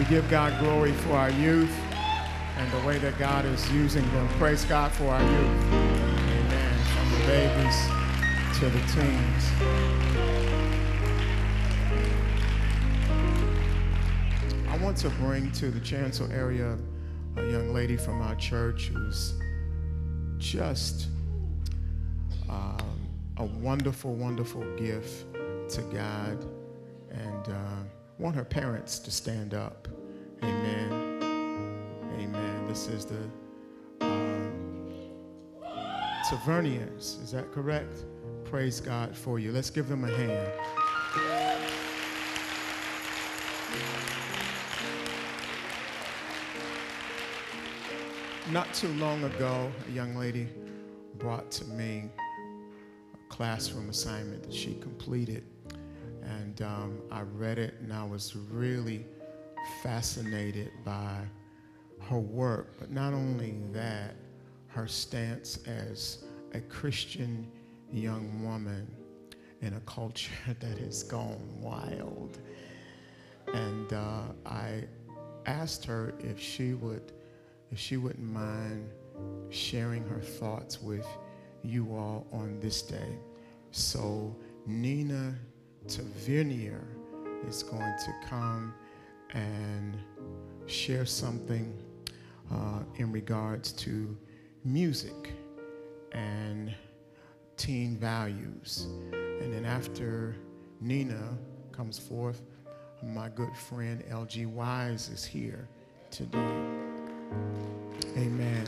give God glory for our youth and the way that God is using them. Praise God for our youth. Amen. From the babies to the teens. I want to bring to the chancel area a young lady from our church who's just a wonderful, wonderful gift to God, and want her parents to stand up. Amen. Amen. This is the Taverniers. Is that correct? Praise God for you. Let's give them a hand. Not too long ago, a young lady brought to me a classroom assignment that she completed. And I read it, and I was really fascinated by her work. But not only that, her stance as a Christian young woman in a culture that has gone wild. And I asked her if she wouldn't mind sharing her thoughts with you all on this day. So Nina Tavernier is going to come and share something in regards to music and teen values. And then after Nina comes forth, my good friend L.G. Wise is here today. Amen.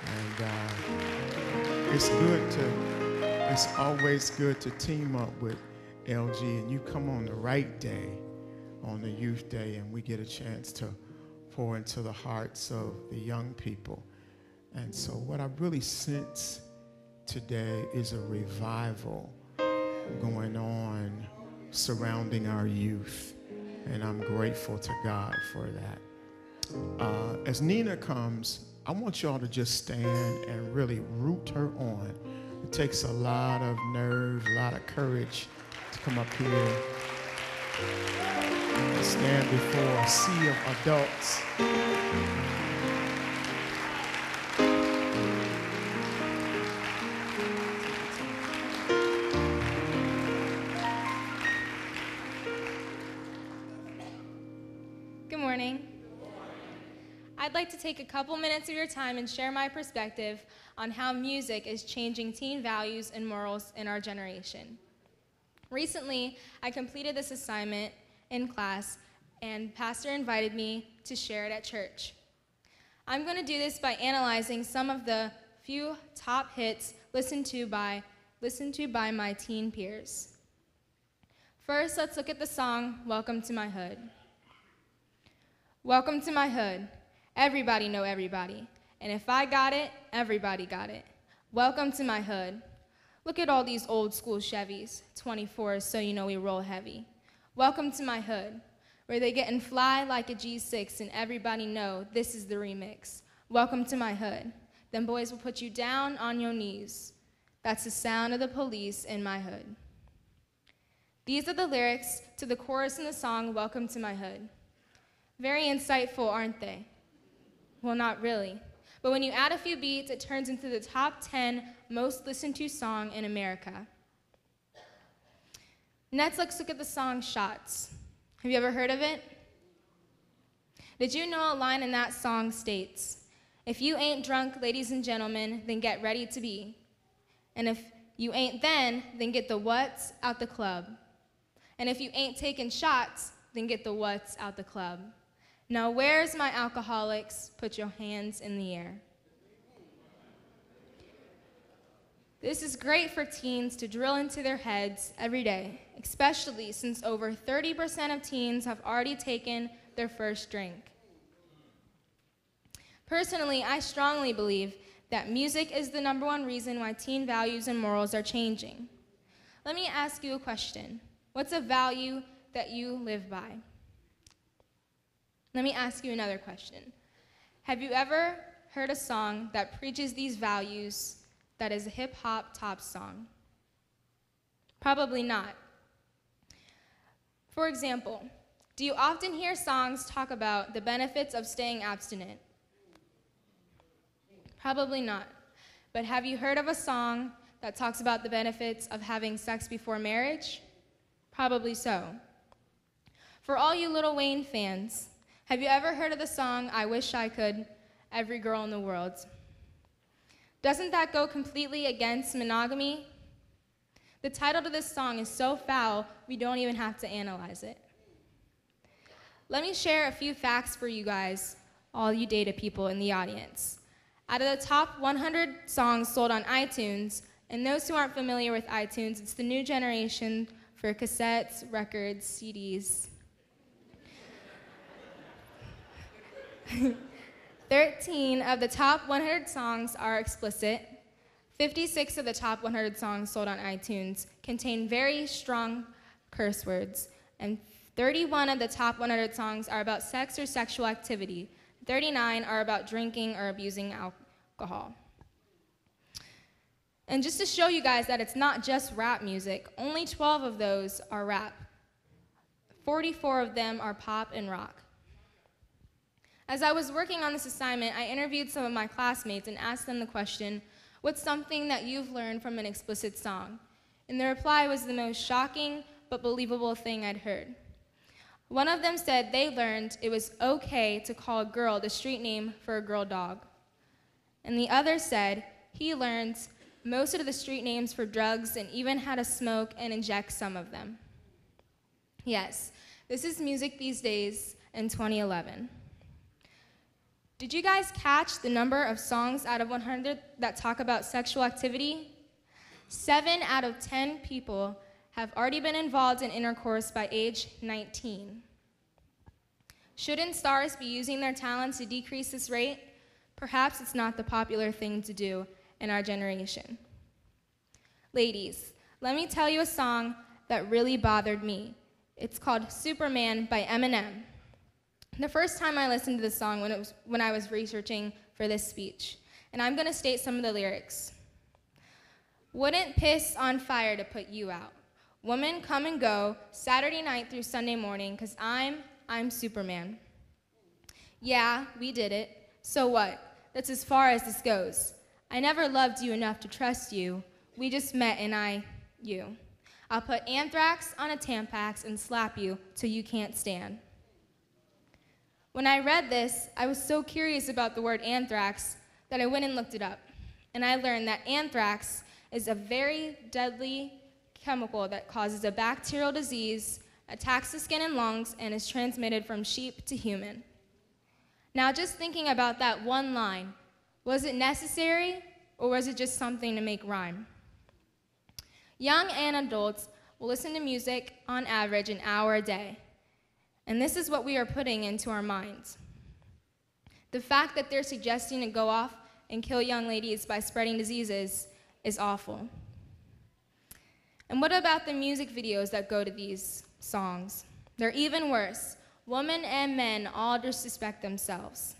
And it's always good to team up with LG, and you come on the right day, on the youth day, and we get a chance to pour into the hearts of the young people. And so what I really sense today is a revival going on surrounding our youth, and I'm grateful to God for that. As Nina comes, I want y'all to just stand and really root her on. It takes a lot of nerve, a lot of courage to come up here and stand before a sea of adults. Good morning. I'd like to take a couple minutes of your time and share my perspective on how music is changing teen values and morals in our generation. Recently, I completed this assignment in class, and Pastor invited me to share it at church. I'm going to do this by analyzing some of the few top hits listened to by my teen peers. First, let's look at the song, Welcome to My Hood. Welcome to my hood. Everybody know everybody. And if I got it, everybody got it. Welcome to my hood. Look at all these old school Chevys, 24s, so you know we roll heavy. Welcome to my hood, where they gettin' fly like a G6 and everybody know this is the remix. Welcome to my hood. Them boys will put you down on your knees. That's the sound of the police in my hood. These are the lyrics to the chorus in the song, Welcome to my hood. Very insightful, aren't they? Well, not really. But when you add a few beats, it turns into the top 10 most listened to song in America. Next, let's look at the song Shots. Have you ever heard of it? Did you know a line in that song states, if you ain't drunk, ladies and gentlemen, then get ready to be. And if you ain't then get the what's out the club. And if you ain't taking shots, then get the what's out the club. Now where's my alcoholics? Put your hands in the air. This is great for teens to drill into their heads every day, especially since over 30% of teens have already taken their first drink. Personally, I strongly believe that music is the #1 reason why teen values and morals are changing. Let me ask you a question. What's a value that you live by? Let me ask you another question. Have you ever heard a song that preaches these values that is a hip-hop top song? Probably not. For example, Do you often hear songs talk about the benefits of staying abstinent? Probably not. But have you heard of a song that talks about the benefits of having sex before marriage? Probably so. For all you Lil Wayne fans, have you ever heard of the song, I Wish I Could, Every Girl in the World? Doesn't that go completely against monogamy? The title to this song is so foul, we don't even have to analyze it. Let me share a few facts for you guys, all you data people in the audience. Out of the top 100 songs sold on iTunes, and those who aren't familiar with iTunes, it's the new generation for cassettes, records, CDs. 13 of the top 100 songs are explicit. 56 of the top 100 songs sold on iTunes contain very strong curse words, and 31 of the top 100 songs are about sex or sexual activity. 39 are about drinking or abusing alcohol. And just to show you guys that it's not just rap music, only 12 of those are rap. 44 of them are pop and rock. As I was working on this assignment, I interviewed some of my classmates and asked them the question, what's something that you've learned from an explicit song? And the reply was the most shocking but believable thing I'd heard. One of them said they learned it was okay to call a girl the street name for a girl dog. And the other said he learned most of the street names for drugs and even how to smoke and inject some of them. Yes, this is music these days in 2011. Did you guys catch the number of songs out of 100 that talk about sexual activity? 7 out of 10 people have already been involved in intercourse by age 19. Shouldn't stars be using their talents to decrease this rate? Perhaps it's not the popular thing to do in our generation. Ladies, let me tell you a song that really bothered me. It's called Superman by Eminem. The first time I listened to this song when I was researching for this speech, and I'm going to state some of the lyrics. Wouldn't piss on fire to put you out. Women come and go Saturday night through Sunday morning, 'cause I'm Superman. Yeah, we did it. So what? That's as far as this goes. I never loved you enough to trust you. We just met and you. I'll put anthrax on a Tampax and slap you till you can't stand. When I read this, I was so curious about the word anthrax that I went and looked it up. And I learned that anthrax is a very deadly chemical that causes a bacterial disease, attacks the skin and lungs, and is transmitted from sheep to human. Now, just thinking about that one line, was it necessary or was it just something to make rhyme? Young and adults will listen to music on average an hour a day. And this is what we are putting into our minds. The fact that they're suggesting to go off and kill young ladies by spreading diseases is awful. And what about the music videos that go to these songs? They're even worse. Women and men all disrespect themselves.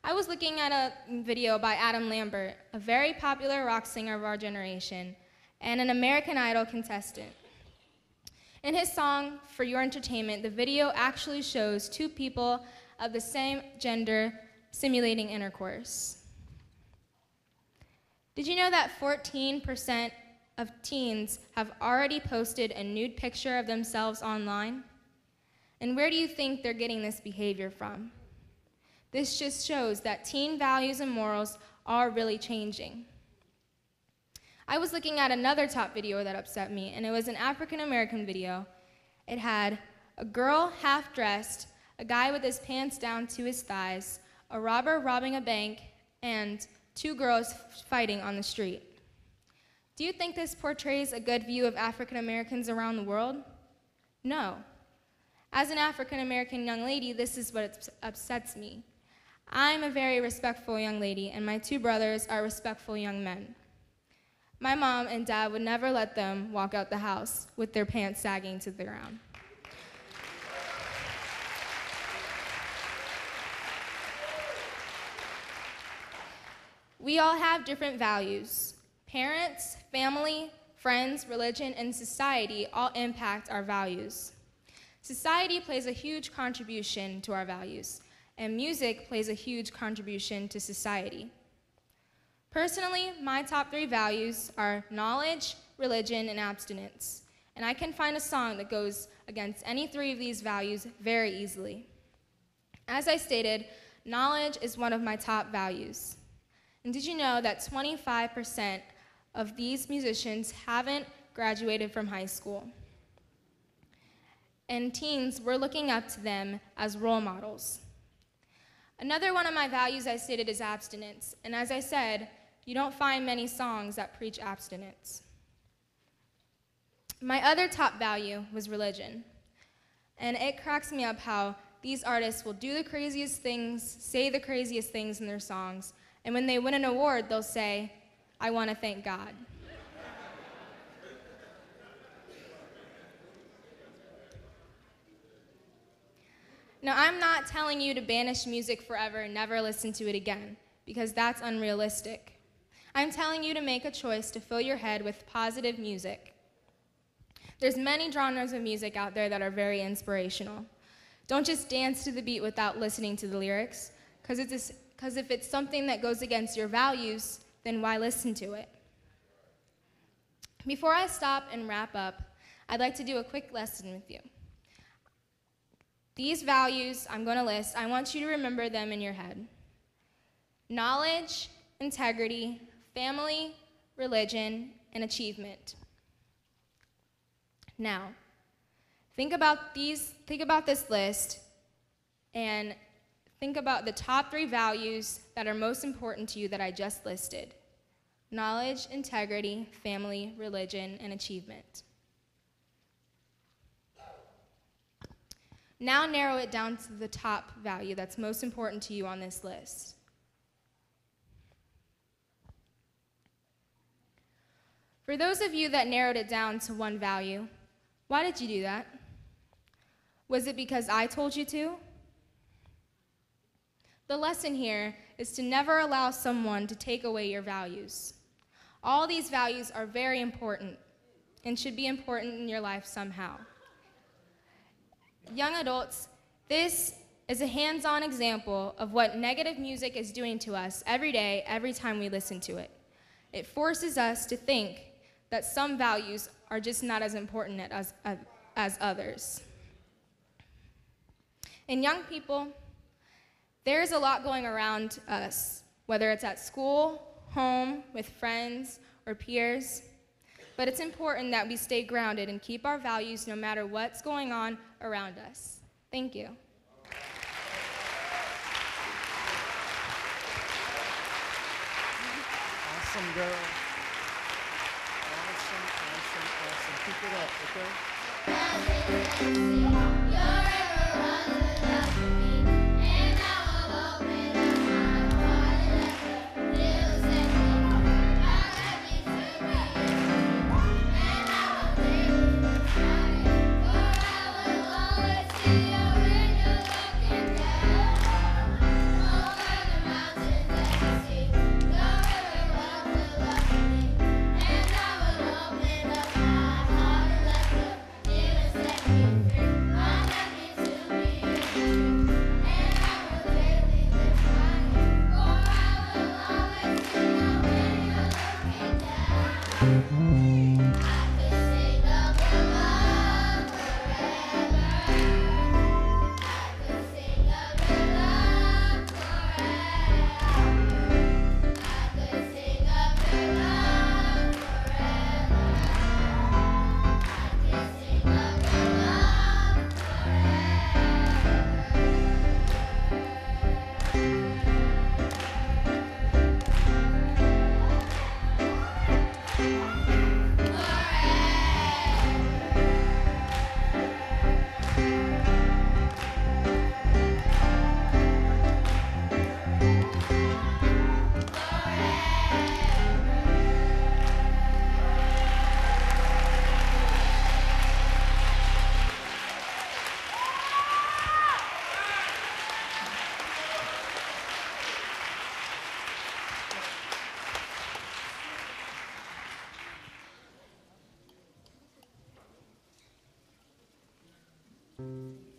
I was looking at a video by Adam Lambert, a very popular rock singer of our generation, and an American Idol contestant. In his song, For Your Entertainment, the video actually shows 2 people of the same gender simulating intercourse. Did you know that 14% of teens have already posted a nude picture of themselves online? And where do you think they're getting this behavior from? This just shows that teen values and morals are really changing. I was looking at another top video that upset me, and it was an African-American video. It had a girl half-dressed, a guy with his pants down to his thighs, a robber robbing a bank, and 2 girls fighting on the street. Do you think this portrays a good view of African Americans around the world? No. As an African American young lady, this is what upsets me. I'm a very respectful young lady, and my 2 brothers are respectful young men. My mom and dad would never let them walk out the house with their pants sagging to the ground. We all have different values. Parents, family, friends, religion, and society all impact our values. Society plays a huge contribution to our values, and music plays a huge contribution to society. Personally, my top 3 values are knowledge, religion, and abstinence, and I can find a song that goes against any 3 of these values very easily. As I stated, knowledge is one of my top values. And did you know that 25% of these musicians haven't graduated from high school? And teens, we're looking up to them as role models. Another one of my values I stated is abstinence. And as I said, you don't find many songs that preach abstinence. My other top value was religion. And it cracks me up how these artists will do the craziest things, say the craziest things in their songs, and when they win an award, they'll say, "I want to thank God." Now, I'm not telling you to banish music forever and never listen to it again, because that's unrealistic. I'm telling you to make a choice to fill your head with positive music. There's many genres of music out there that are very inspirational. Don't just dance to the beat without listening to the lyrics, because if it's something that goes against your values, then why listen to it? Before I stop and wrap up, I'd like to do a quick lesson with you. These values I'm going to list, I want you to remember them in your head. Knowledge, integrity, family, religion, and achievement. Now, think about this list and think about the top 3 values that are most important to you that I just listed. Knowledge, integrity, family, religion, and achievement. Now narrow it down to the top value that's most important to you on this list. For those of you that narrowed it down to one value, why did you do that? Was it because I told you to? The lesson here is to never allow someone to take away your values. All these values are very important and should be important in your life somehow. Young adults, this is a hands-on example of what negative music is doing to us every day, every time we listen to it. It forces us to think that some values are just not as important as others. And young people, there's a lot going around us, whether it's at school, home, with friends, or peers. But it's important that we stay grounded and keep our values no matter what's going on around us. Thank you. Awesome, girl. Awesome. Keep it up, okay? you.